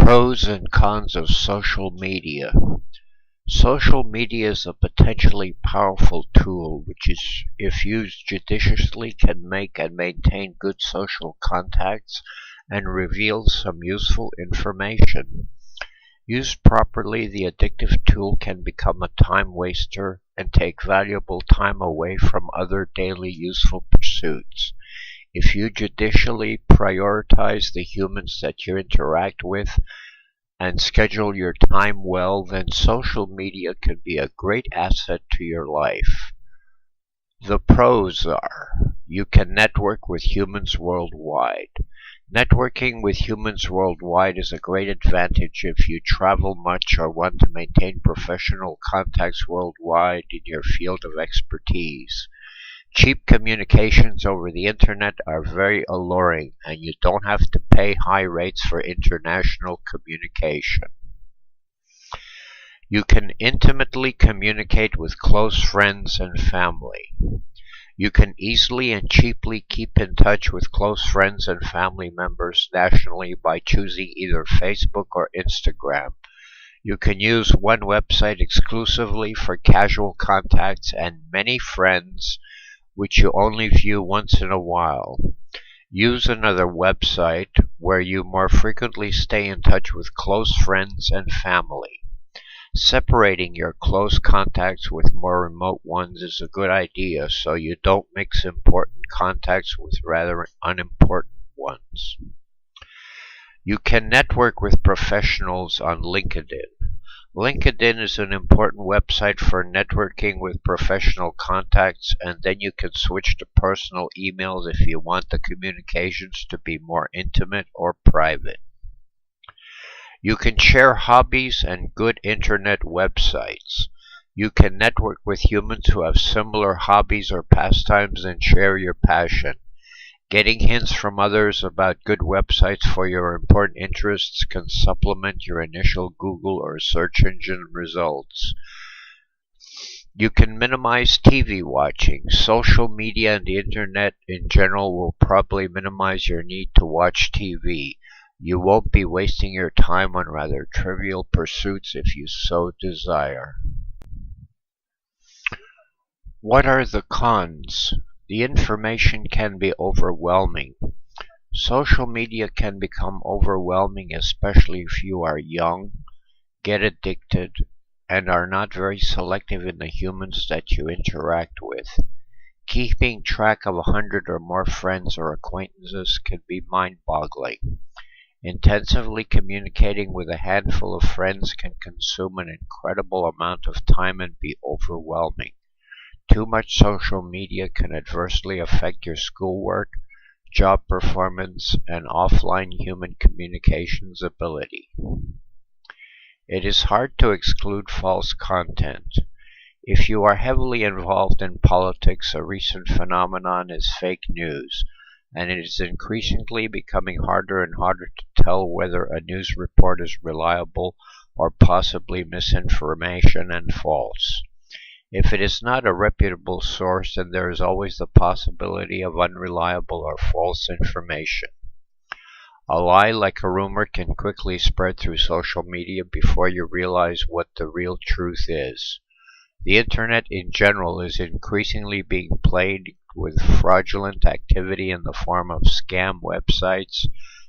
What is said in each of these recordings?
Pros and cons of social media. Social media is a potentially powerful tool which if used judiciously, can make and maintain good social contacts and reveal some useful information. Used properly, the addictive tool can become a time waster and take valuable time away from other daily useful pursuits. If you judicially prioritize the humans that you interact with and schedule your time well, then social media can be a great asset to your life. The pros are: you can network with humans worldwide. Networking with humans worldwide is a great advantage if you travel much or want to maintain professional contacts worldwide in your field of expertise. Cheap communications over the internet are very alluring, and you don't have to pay high rates for international communication. You can intimately communicate with close friends and family. You can easily and cheaply keep in touch with close friends and family members nationally by choosing either Facebook or Instagram. You can use one website exclusively for casual contacts and many friends which you only view once in a while. Use another website where you more frequently stay in touch with close friends and family. Separating your close contacts with more remote ones is a good idea so you don't mix important contacts with rather unimportant ones. You can network with professionals on LinkedIn. LinkedIn is an important website for networking with professional contacts, and then you can switch to personal emails if you want the communications to be more intimate or private. You can share hobbies and good internet websites. You can network with humans who have similar hobbies or pastimes and share your passion. Getting hints from others about good websites for your important interests can supplement your initial Google or search engine results. You can minimize TV watching. Social media and the internet in general will probably minimize your need to watch TV. You won't be wasting your time on rather trivial pursuits if you so desire. What are the cons? The information can be overwhelming. Social media can become overwhelming, especially if you are young, get addicted, and are not very selective in the humans that you interact with. Keeping track of 100 or more friends or acquaintances can be mind-boggling. Intensively communicating with a handful of friends can consume an incredible amount of time and be overwhelming. Too much social media can adversely affect your schoolwork, job performance, and offline human communications ability. It is hard to exclude false content. If you are heavily involved in politics, a recent phenomenon is fake news, and it is increasingly becoming harder and harder to tell whether a news report is reliable or possibly misinformation and false. If it is not a reputable source, then there is always the possibility of unreliable or false information. A lie like a rumor can quickly spread through social media before you realize what the real truth is. The internet in general is increasingly being plagued with fraudulent activity in the form of scam websites,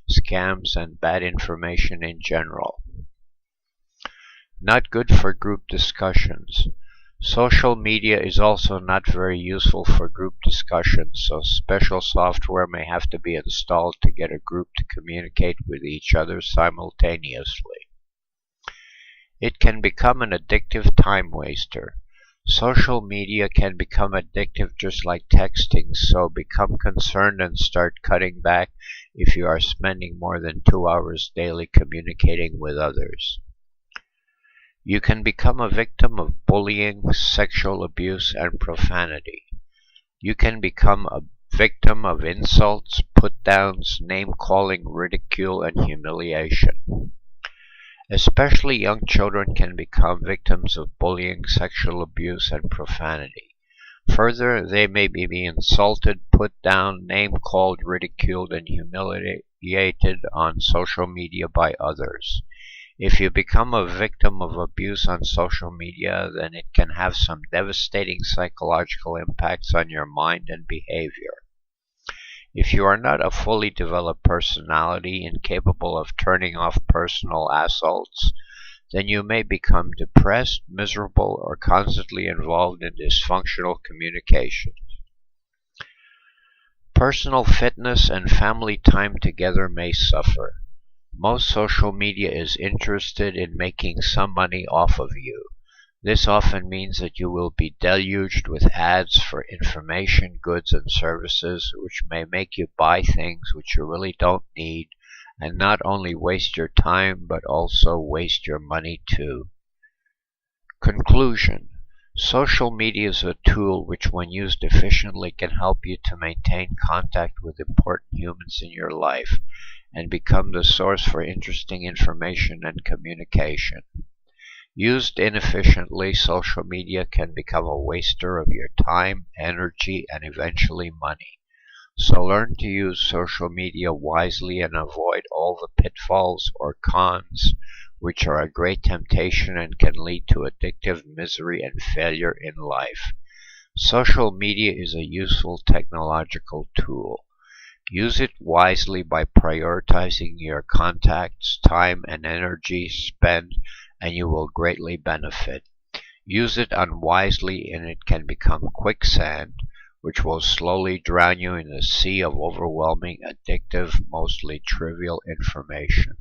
scams, and bad information in general. Not good for group discussions. Social media is also not very useful for group discussions, so special software may have to be installed to get a group to communicate with each other simultaneously. It can become an addictive time waster. Social media can become addictive just like texting, so become concerned and start cutting back if you are spending more than 2 hours daily communicating with others. You can become a victim of bullying, sexual abuse, and profanity. You can become a victim of insults, put-downs, name-calling, ridicule, and humiliation. Especially young children can become victims of bullying, sexual abuse, and profanity. Further, they may be insulted, put down, name-called, ridiculed, and humiliated on social media by others. If you become a victim of abuse on social media, then it can have some devastating psychological impacts on your mind and behavior. If you are not a fully developed personality and capable of turning off personal assaults, then you may become depressed, miserable, or constantly involved in dysfunctional communication. Personal fitness and family time together may suffer. Most social media is interested in making some money off of you. This often means that you will be deluged with ads for information, goods, and services, which may make you buy things which you really don't need, and not only waste your time, but also waste your money too. Conclusion: social media is a tool which, when used efficiently, can help you to maintain contact with important humans in your life and become the source for interesting information and communication. Used inefficiently, social media can become a waster of your time, energy, and eventually money. So learn to use social media wisely and avoid all the pitfalls or cons, which are a great temptation and can lead to addictive misery and failure in life. Social media is a useful technological tool. Use it wisely by prioritizing your contacts, time, and energy spent, and you will greatly benefit. Use it unwisely and it can become quicksand, which will slowly drown you in a sea of overwhelming, addictive, mostly trivial information.